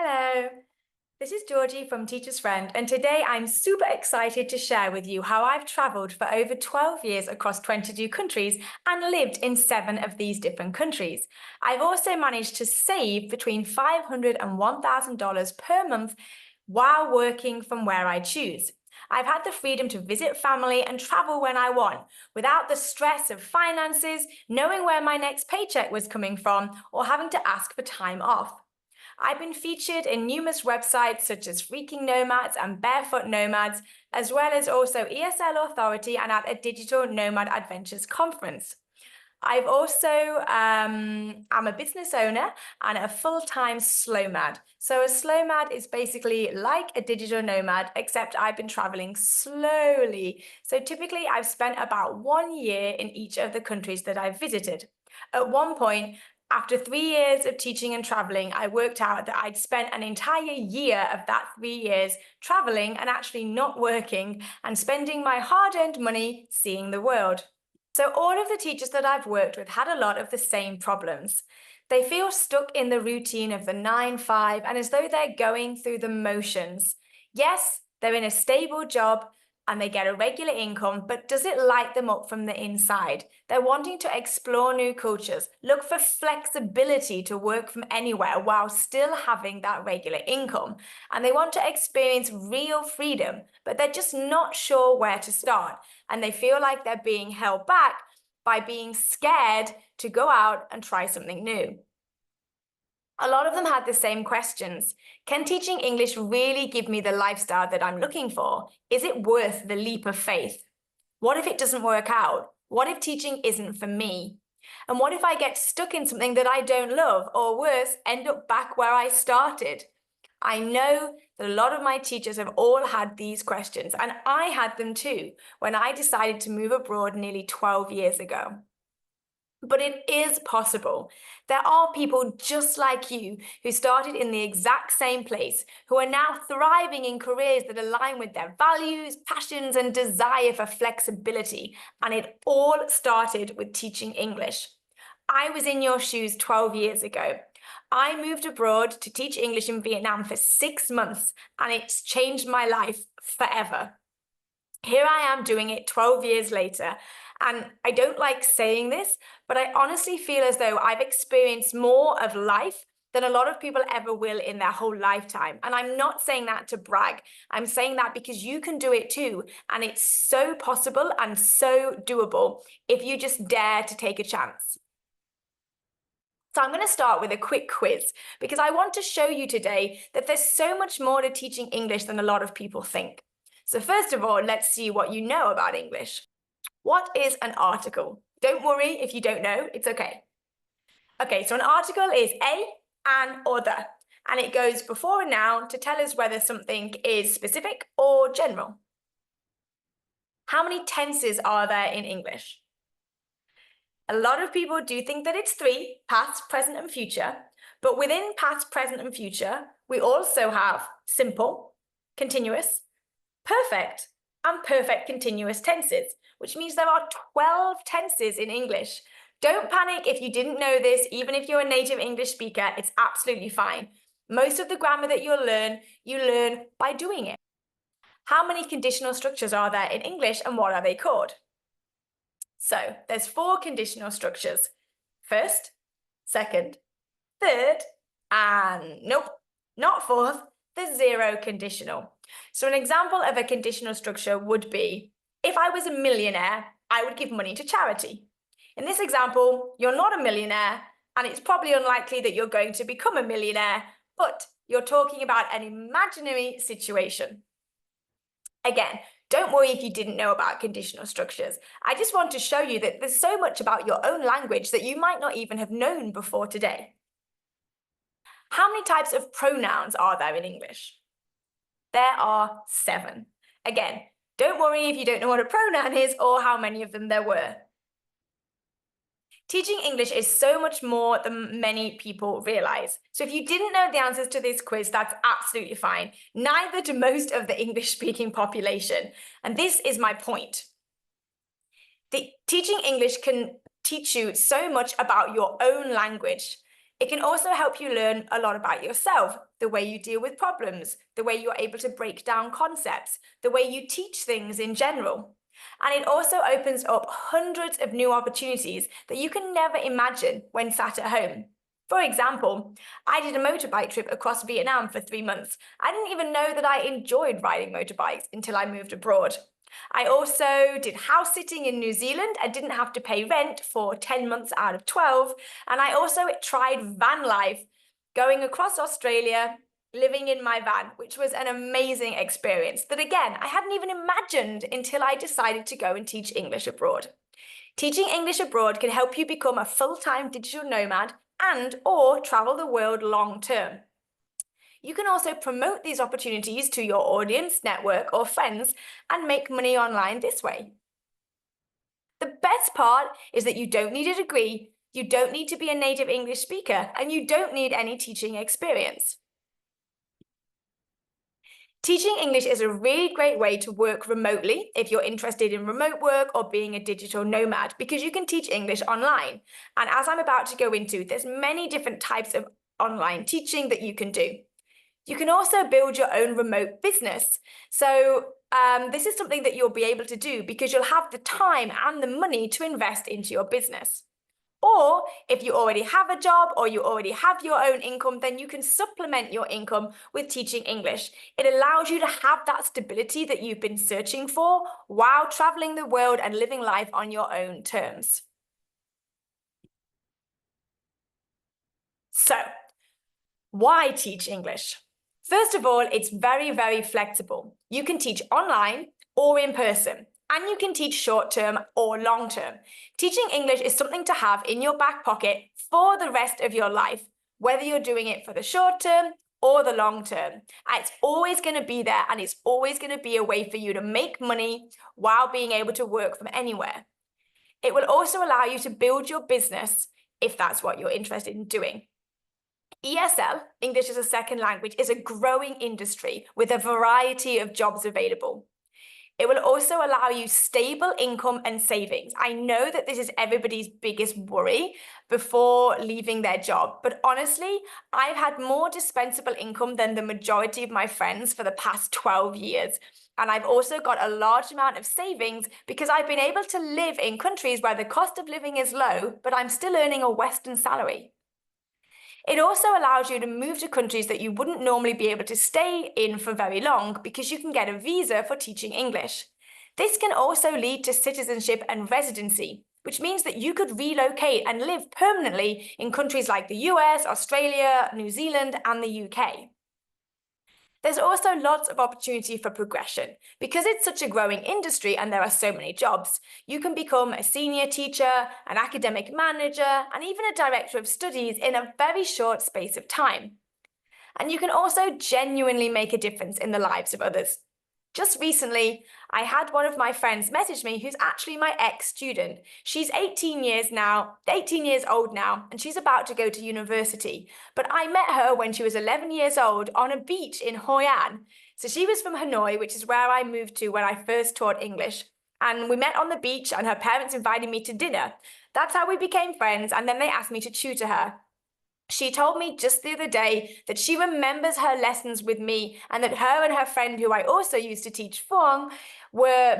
Hello, this is Georgie from Teacher's Friend, and today I'm super excited to share with you how I've traveled for over 12 years across 22 countries and lived in 7 of these different countries. I've also managed to save between $500 and $1,000 per month while working from where I choose. I've had the freedom to visit family and travel when I want, without the stress of finances, knowing where my next paycheck was coming from, or having to ask for time off. I've been featured in numerous websites such as Freaking Nomads and Barefoot Nomads, as well as also ESL Authority and at a Digital Nomad Adventures conference. I've also, I'm a business owner and a full-time slowmad. So a slowmad is basically like a digital nomad, except I've been traveling slowly. So typically I've spent about 1 year in each of the countries that I've visited. At one point, after 3 years of teaching and traveling, I worked out that I'd spent an entire year of that 3 years traveling and actually not working and spending my hard-earned money seeing the world. So all of the teachers that I've worked with had a lot of the same problems. They feel stuck in the routine of the 9-5 and as though they're going through the motions. Yes, they're in a stable job and they get a regular income, but does it light them up from the inside? They're wanting to explore new cultures, look for flexibility to work from anywhere while still having that regular income. And they want to experience real freedom, but they're just not sure where to start. And they feel like they're being held back by being scared to go out and try something new. A lot of them had the same questions. Can teaching English really give me the lifestyle that I'm looking for? Is it worth the leap of faith? What if it doesn't work out? What if teaching isn't for me? And what if I get stuck in something that I don't love, or worse, end up back where I started? I know that a lot of my teachers have all had these questions, and I had them too when I decided to move abroad nearly 12 years ago. But it is possible. There are people just like you who started in the exact same place, who are now thriving in careers that align with their values, passions, and desire for flexibility. And it all started with teaching English. I was in your shoes 12 years ago. I moved abroad to teach English in Vietnam for 6 months, and it's changed my life forever. Here I am doing it 12 years later. And I don't like saying this, but I honestly feel as though I've experienced more of life than a lot of people ever will in their whole lifetime. And I'm not saying that to brag. I'm saying that because you can do it too. And it's so possible and so doable if you just dare to take a chance. So I'm going to start with a quick quiz because I want to show you today that there's so much more to teaching English than a lot of people think. So first of all, let's see what you know about English. What is an article? Don't worry if you don't know, it's okay. Okay, so an article is a, an, or the, and it goes before a noun to tell us whether something is specific or general. How many tenses are there in English? A lot of people do think that it's 3, past, present, and future, but within past, present, and future, we also have simple, continuous, perfect, and perfect continuous tenses, which means there are 12 tenses in English. Don't panic if you didn't know this, even if you're a native English speaker, it's absolutely fine. Most of the grammar that you learn by doing it. How many conditional structures are there in English and what are they called? So there's 4 conditional structures. First, second, third, and nope, not fourth, the 0 conditional. So an example of a conditional structure would be, if I was a millionaire, I would give money to charity. In this example, you're not a millionaire, and it's probably unlikely that you're going to become a millionaire, but you're talking about an imaginary situation. Again, don't worry if you didn't know about conditional structures. I just want to show you that there's so much about your own language that you might not even have known before today. How many types of pronouns are there in English? There are 7. Again, don't worry if you don't know what a pronoun is or how many of them there were. Teaching English is so much more than many people realize. So if you didn't know the answers to this quiz, that's absolutely fine. Neither do most of the English-speaking population. And this is my point. Teaching English can teach you so much about your own language. It can also help you learn a lot about yourself, the way you deal with problems, the way you're able to break down concepts, the way you teach things in general. And it also opens up hundreds of new opportunities that you can never imagine when sat at home. For example, I did a motorbike trip across Vietnam for 3 months. I didn't even know that I enjoyed riding motorbikes until I moved abroad. I also did house sitting in New Zealand and didn't have to pay rent for 10 months out of 12. And I also tried van life, going across Australia, living in my van, which was an amazing experience that, again, I hadn't even imagined until I decided to go and teach English abroad. Teaching English abroad can help you become a full-time digital nomad and/or travel the world long-term. You can also promote these opportunities to your audience, network, or friends and make money online this way. The best part is that you don't need a degree, you don't need to be a native English speaker, and you don't need any teaching experience. Teaching English is a really great way to work remotely if you're interested in remote work or being a digital nomad, because you can teach English online. And as I'm about to go into, there's many different types of online teaching that you can do. You can also build your own remote business. So this is something that you'll be able to do because you'll have the time and the money to invest into your business. Or if you already have a job or you already have your own income, then you can supplement your income with teaching English. It allows you to have that stability that you've been searching for while traveling the world and living life on your own terms. So, why teach English? First of all, it's very, very flexible. You can teach online or in person, and you can teach short-term or long-term. Teaching English is something to have in your back pocket for the rest of your life, whether you're doing it for the short term or the long term. It's always going to be there, and it's always going to be a way for you to make money while being able to work from anywhere. It will also allow you to build your business if that's what you're interested in doing. ESL, English as a Second Language, is a growing industry with a variety of jobs available. It will also allow you stable income and savings. I know that this is everybody's biggest worry before leaving their job, but honestly, I've had more dispensable income than the majority of my friends for the past 12 years. And I've also got a large amount of savings because I've been able to live in countries where the cost of living is low, but I'm still earning a Western salary. It also allows you to move to countries that you wouldn't normally be able to stay in for very long because you can get a visa for teaching English. This can also lead to citizenship and residency, which means that you could relocate and live permanently in countries like the US, Australia, New Zealand, and the UK. There's also lots of opportunity for progression. Because it's such a growing industry and there are so many jobs, you can become a senior teacher, an academic manager, and even a director of studies in a very short space of time. And you can also genuinely make a difference in the lives of others. Just recently, I had one of my friends message me who's actually my ex-student. She's 18 years old now, and she's about to go to university. But I met her when she was 11 years old on a beach in Hoi An. So she was from Hanoi, which is where I moved to when I first taught English. And we met on the beach, and her parents invited me to dinner. That's how we became friends, and then they asked me to tutor her. She told me just the other day that she remembers her lessons with me and that her and her friend, who I also used to teach Fong, were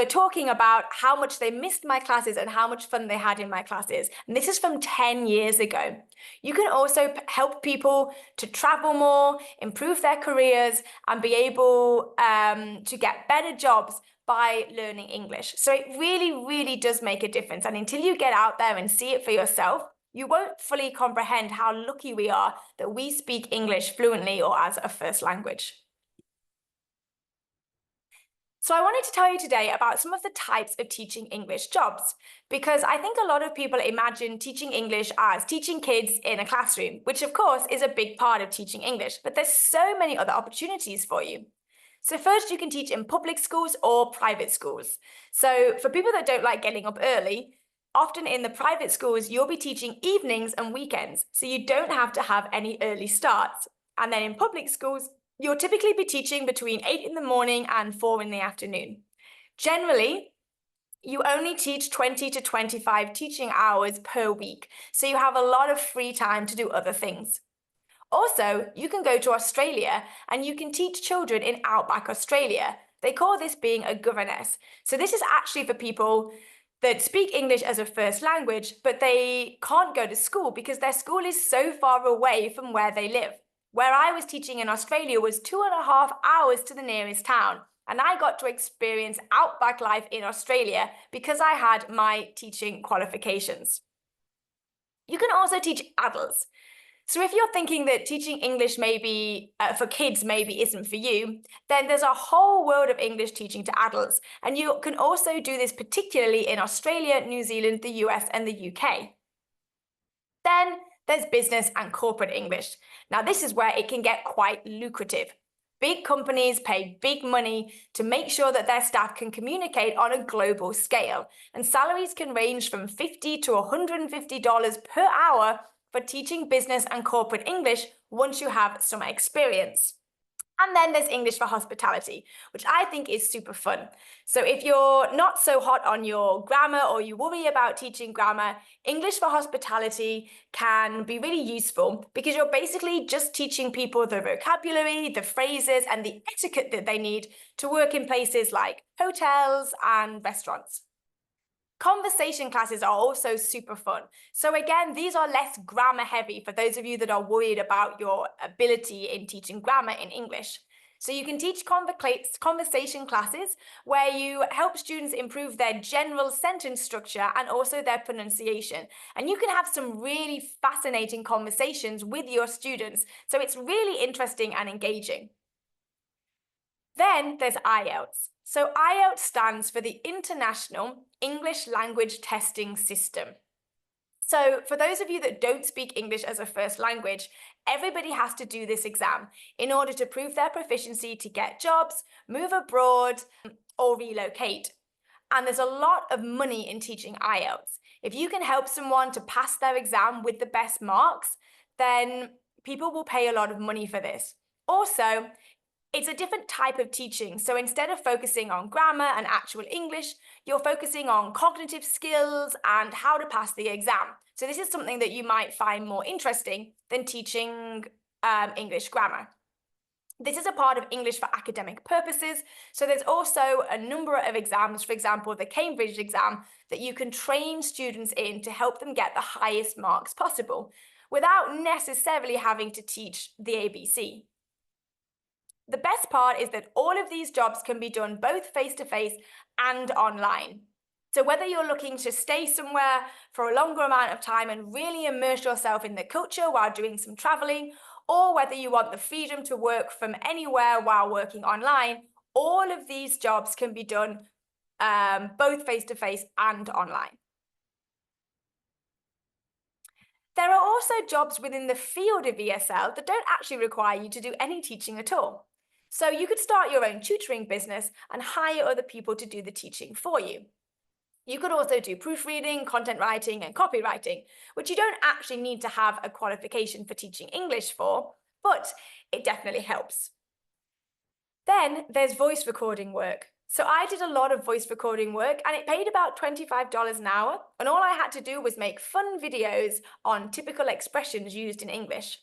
talking about how much they missed my classes and how much fun they had in my classes. And this is from 10 years ago. You can also help people to travel more, improve their careers, and be able to get better jobs by learning English. So it really, really does make a difference. And until you get out there and see it for yourself, you won't fully comprehend how lucky we are that we speak English fluently or as a first language. So I wanted to tell you today about some of the types of teaching English jobs, because I think a lot of people imagine teaching English as teaching kids in a classroom, which of course is a big part of teaching English, but there's so many other opportunities for you. So first, you can teach in public schools or private schools. So for people that don't like getting up early, often in the private schools, you'll be teaching evenings and weekends, so you don't have to have any early starts. And then in public schools, you'll typically be teaching between 8 in the morning and 4 in the afternoon. Generally, You only teach 20 to 25 teaching hours per week, so you have a lot of free time to do other things. Also, you can go to Australia and you can teach children in outback Australia. They call this being a governess. So this is actually for people that speak English as a first language, but they can't go to school because their school is so far away from where they live. Where I was teaching in Australia was 2.5 hours to the nearest town, and I got to experience outback life in Australia because I had my teaching qualifications. You can also teach adults. So if you're thinking that teaching English maybe for kids maybe isn't for you, then there's a whole world of English teaching to adults. And you can also do this particularly in Australia, New Zealand, the US, and the UK. Then there's business and corporate English. Now, this is where it can get quite lucrative. Big companies pay big money to make sure that their staff can communicate on a global scale, and salaries can range from $50 to $150 per hour for teaching business and corporate English once you have some experience. And then there's English for hospitality, which I think is super fun. So if you're not so hot on your grammar or you worry about teaching grammar, English for hospitality can be really useful because you're basically just teaching people the vocabulary, the phrases, and the etiquette that they need to work in places like hotels and restaurants. Conversation classes are also super fun. So again, these are less grammar heavy for those of you that are worried about your ability in teaching grammar in English. So you can teach conversation classes where you help students improve their general sentence structure and also their pronunciation. And you can have some really fascinating conversations with your students. So it's really interesting and engaging. Then there's IELTS. So IELTS stands for the International English Language Testing System. So for those of you that don't speak English as a first language, everybody has to do this exam in order to prove their proficiency to get jobs, move abroad, or relocate. And there's a lot of money in teaching IELTS. If you can help someone to pass their exam with the best marks, then people will pay a lot of money for this. Also, it's a different type of teaching. So instead of focusing on grammar and actual English, you're focusing on cognitive skills and how to pass the exam. So this is something that you might find more interesting than teaching English grammar. This is a part of English for academic purposes. So there's also a number of exams, for example, the Cambridge exam, that you can train students in to help them get the highest marks possible without necessarily having to teach the ABC. The best part is that all of these jobs can be done both face-to-face and online. So whether you're looking to stay somewhere for a longer amount of time and really immerse yourself in the culture while doing some traveling, or whether you want the freedom to work from anywhere while working online, all of these jobs can be done both face-to-face and online. There are also jobs within the field of ESL that don't actually require you to do any teaching at all. So you could start your own tutoring business and hire other people to do the teaching for you. You could also do proofreading, content writing, and copywriting, which you don't actually need to have a qualification for teaching English for, but it definitely helps. Then there's voice recording work. So I did a lot of voice recording work and it paid about $25 an hour. And all I had to do was make fun videos on typical expressions used in English.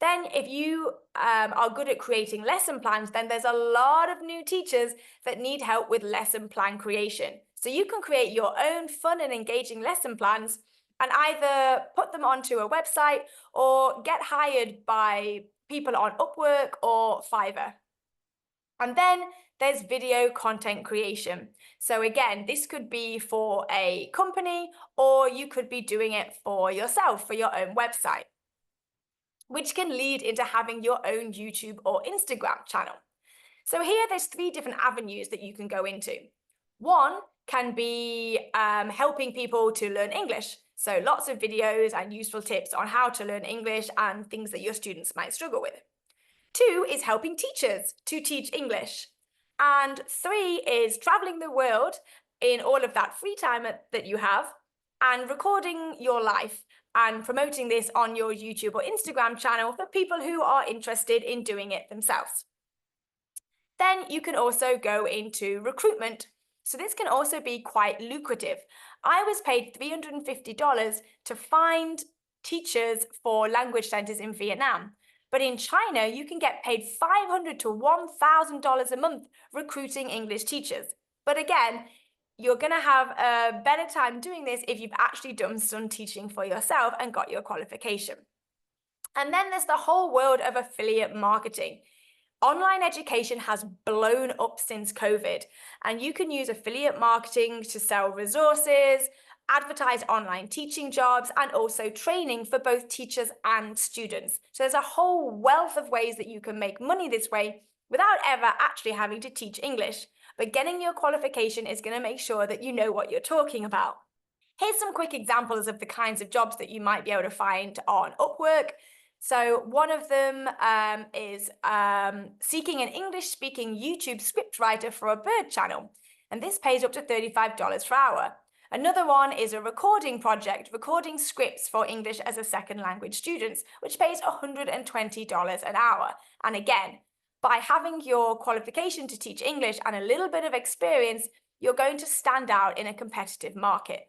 Then if you are good at creating lesson plans, then there's a lot of new teachers that need help with lesson plan creation. So you can create your own fun and engaging lesson plans and either put them onto a website or get hired by people on Upwork or Fiverr. And then there's video content creation. So again, this could be for a company or you could be doing it for yourself, for your own website, which can lead into having your own YouTube or Instagram channel. So here there's 3 different avenues that you can go into. One can be helping people to learn English. So lots of videos and useful tips on how to learn English and things that your students might struggle with. 2 is helping teachers to teach English. And 3 is traveling the world in all of that free time that you have and recording your life and promoting this on your YouTube or Instagram channel for people who are interested in doing it themselves. Then you can also go into recruitment. So this can also be quite lucrative. I was paid $350 to find teachers for language centers in Vietnam. But in China, you can get paid $500 to $1,000 a month recruiting English teachers. But again, you're going to have a better time doing this if you've actually done some teaching for yourself and got your qualification. And then there's the whole world of affiliate marketing. Online education has blown up since COVID, and you can use affiliate marketing to sell resources, advertise online teaching jobs, and also training for both teachers and students. So there's a whole wealth of ways that you can make money this way without ever actually having to teach English. But getting your qualification is going to make sure that you know what you're talking about. Here's some quick examples of the kinds of jobs that you might be able to find on Upwork. So one of them is seeking an English-speaking YouTube scriptwriter for a bird channel, and this pays up to $35 per hour. Another one is a recording project, recording scripts for English as a second language students, which pays $120 an hour. And again, by having your qualification to teach English and a little bit of experience, you're going to stand out in a competitive market.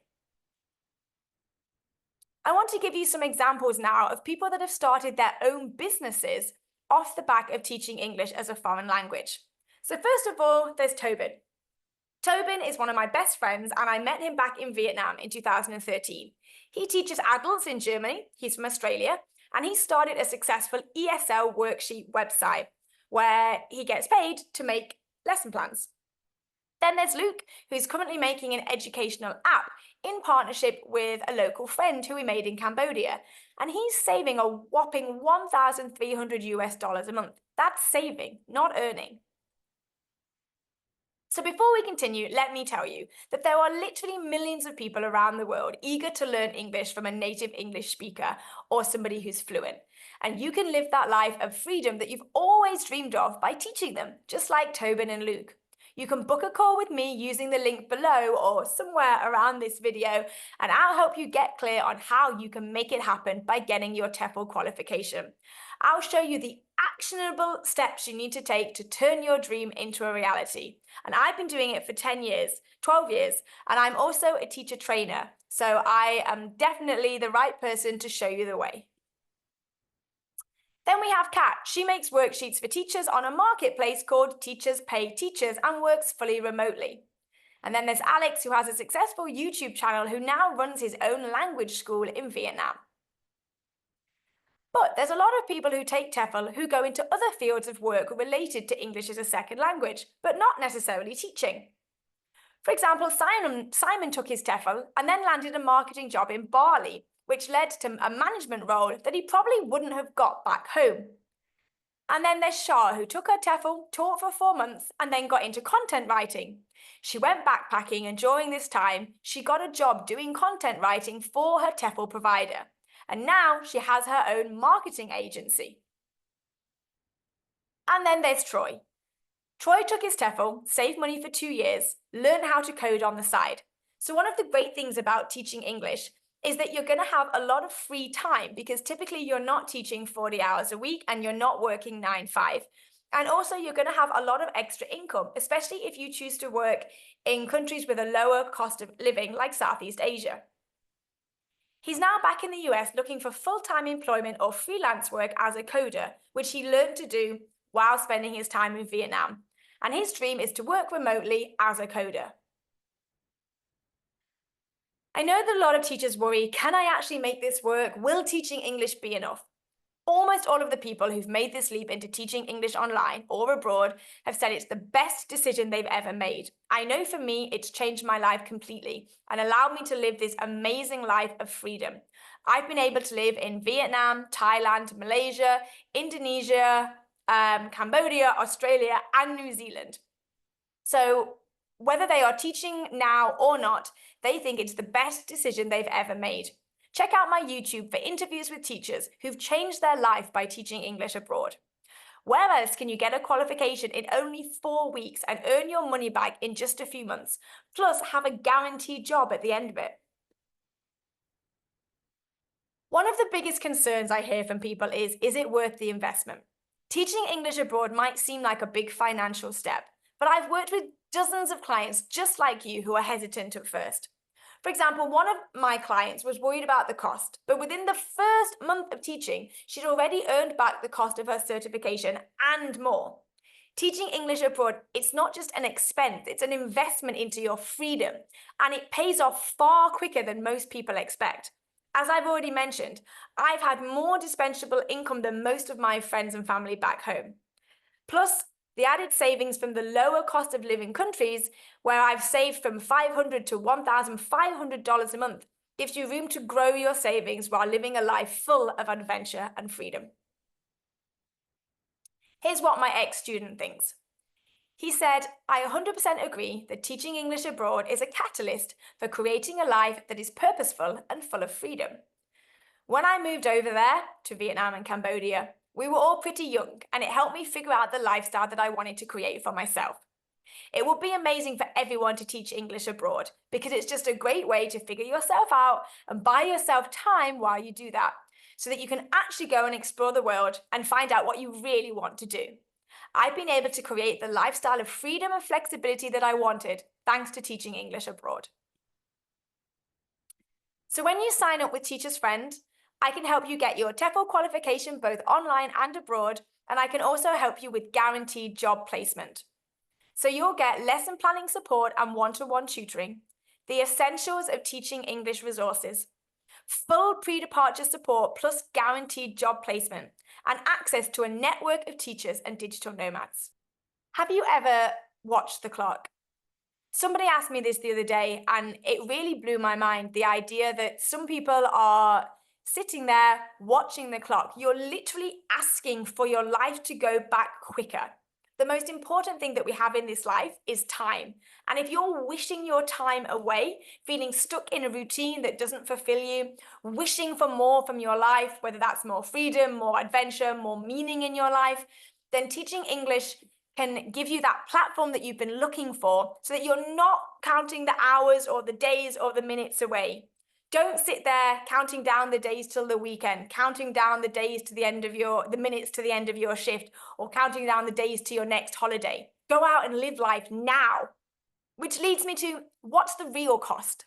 I want to give you some examples now of people that have started their own businesses off the back of teaching English as a foreign language. So first of all, there's Tobin. Tobin is one of my best friends, and I met him back in Vietnam in 2013. He teaches adults in Germany, he's from Australia, and he started a successful ESL worksheet website where he gets paid to make lesson plans. Then there's Luke, who's currently making an educational app in partnership with a local friend who we made in Cambodia. And he's saving a whopping 1,300 US dollars a month. That's saving, not earning. So before we continue, let me tell you that there are literally millions of people around the world eager to learn English from a native English speaker or somebody who's fluent. And you can live that life of freedom that you've always dreamed of by teaching them, just like Tobin and Luke. You can book a call with me using the link below or somewhere around this video, and I'll help you get clear on how you can make it happen by getting your TEFL qualification. I'll show you the actionable steps you need to take to turn your dream into a reality. And I've been doing it for 10 years, 12 years, and I'm also a teacher trainer. So I am definitely the right person to show you the way. Then we have Kat. She makes worksheets for teachers on a marketplace called Teachers Pay Teachers and works fully remotely. And then there's Alex, who has a successful YouTube channel who now runs his own language school in Vietnam. But there's a lot of people who take TEFL who go into other fields of work related to English as a second language, but not necessarily teaching. For example, Simon took his TEFL and then landed a marketing job in Bali, which led to a management role that he probably wouldn't have got back home. And then there's Shah, who took her TEFL, taught for 4 months, and then got into content writing. She went backpacking, and during this time, she got a job doing content writing for her TEFL provider. And now she has her own marketing agency. And then there's Troy. Troy took his TEFL, saved money for 2 years, learned how to code on the side. So one of the great things about teaching English is that you're going to have a lot of free time because typically you're not teaching 40 hours a week and you're not working 9-5. And also you're going to have a lot of extra income, especially if you choose to work in countries with a lower cost of living like Southeast Asia. He's now back in the US looking for full-time employment or freelance work as a coder, which he learned to do while spending his time in Vietnam. And his dream is to work remotely as a coder. I know that a lot of teachers worry, can I actually make this work? Will teaching English be enough? Almost all of the people who've made this leap into teaching English online or abroad have said it's the best decision they've ever made. I know for me, it's changed my life completely and allowed me to live this amazing life of freedom. I've been able to live in Vietnam, Thailand, Malaysia, Indonesia, Cambodia, Australia, and New Zealand. So whether they are teaching now or not, they think it's the best decision they've ever made. Check out my YouTube for interviews with teachers who've changed their life by teaching English abroad. Where else can you get a qualification in only 4 weeks and earn your money back in just a few months, plus have a guaranteed job at the end of it? One of the biggest concerns I hear from people is it worth the investment? Teaching English abroad might seem like a big financial step, but I've worked with dozens of clients just like you who are hesitant at first. For example, one of my clients was worried about the cost, but within the first month of teaching, she'd already earned back the cost of her certification and more. Teaching English abroad, it's not just an expense, it's an investment into your freedom, and it pays off far quicker than most people expect. As I've already mentioned, I've had more dispensable income than most of my friends and family back home. Plus, the added savings from the lower cost of living countries, where I've saved from $500 to $1,500 a month, gives you room to grow your savings while living a life full of adventure and freedom. Here's what my ex-student thinks. He said, I 100% agree that teaching English abroad is a catalyst for creating a life that is purposeful and full of freedom. When I moved over there to Vietnam and Cambodia, we were all pretty young, and it helped me figure out the lifestyle that I wanted to create for myself. It would be amazing for everyone to teach English abroad because it's just a great way to figure yourself out and buy yourself time while you do that, so that you can actually go and explore the world and find out what you really want to do. I've been able to create the lifestyle of freedom and flexibility that I wanted thanks to teaching English abroad. So when you sign up with Teacher's Friend, I can help you get your TEFL qualification both online and abroad, and I can also help you with guaranteed job placement. So you'll get lesson planning support and one-to-one tutoring, the essentials of teaching English resources, full pre-departure support plus guaranteed job placement, and access to a network of teachers and digital nomads. Have you ever watched the clock? Somebody asked me this the other day, and it really blew my mind, the idea that some people are sitting there watching the clock. You're literally asking for your life to go back quicker. The most important thing that we have in this life is time. And if you're wishing your time away, feeling stuck in a routine that doesn't fulfill you, wishing for more from your life, whether that's more freedom, more adventure, more meaning in your life, then teaching English can give you that platform that you've been looking for so that you're not counting the hours or the days or the minutes away. Don't sit there counting down the days till the weekend, counting down the days to the minutes to the end of your shift, or counting down the days to your next holiday. Go out and live life now. Which leads me to, what's the real cost?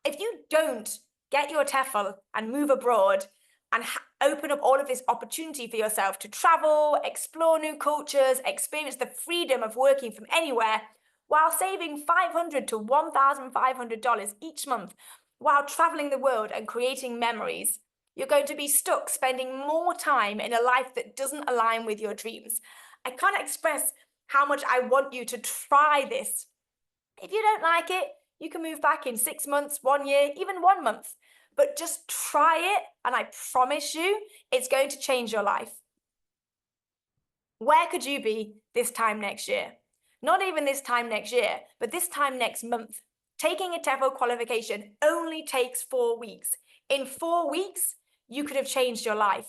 If you don't get your TEFL and move abroad and open up all of this opportunity for yourself to travel, explore new cultures, experience the freedom of working from anywhere, while saving $500 to $1,500 each month, while traveling the world and creating memories, you're going to be stuck spending more time in a life that doesn't align with your dreams. I can't express how much I want you to try this. If you don't like it, you can move back in 6 months, 1 year, even 1 month. But just try it, and I promise you, it's going to change your life. Where could you be this time next year? Not even this time next year, but this time next month. Taking a TEFL qualification only takes 4 weeks. In 4 weeks, you could have changed your life.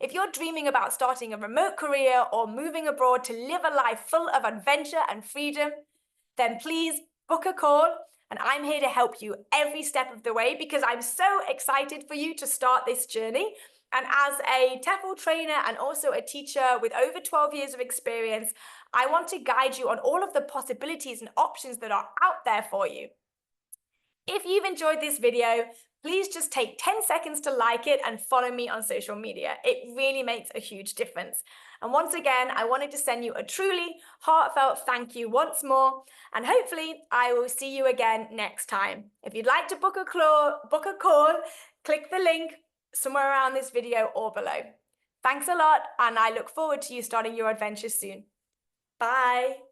If you're dreaming about starting a remote career or moving abroad to live a life full of adventure and freedom, then please book a call, and I'm here to help you every step of the way because I'm so excited for you to start this journey. And as a TEFL trainer and also a teacher with over 12 years of experience, I want to guide you on all of the possibilities and options that are out there for you. If you've enjoyed this video, please just take 10 seconds to like it and follow me on social media. It really makes a huge difference. And once again, I wanted to send you a truly heartfelt thank you once more, and hopefully I will see you again next time. If you'd like to book a call, click the link somewhere around this video or below. Thanks a lot, and I look forward to you starting your adventure soon. Bye.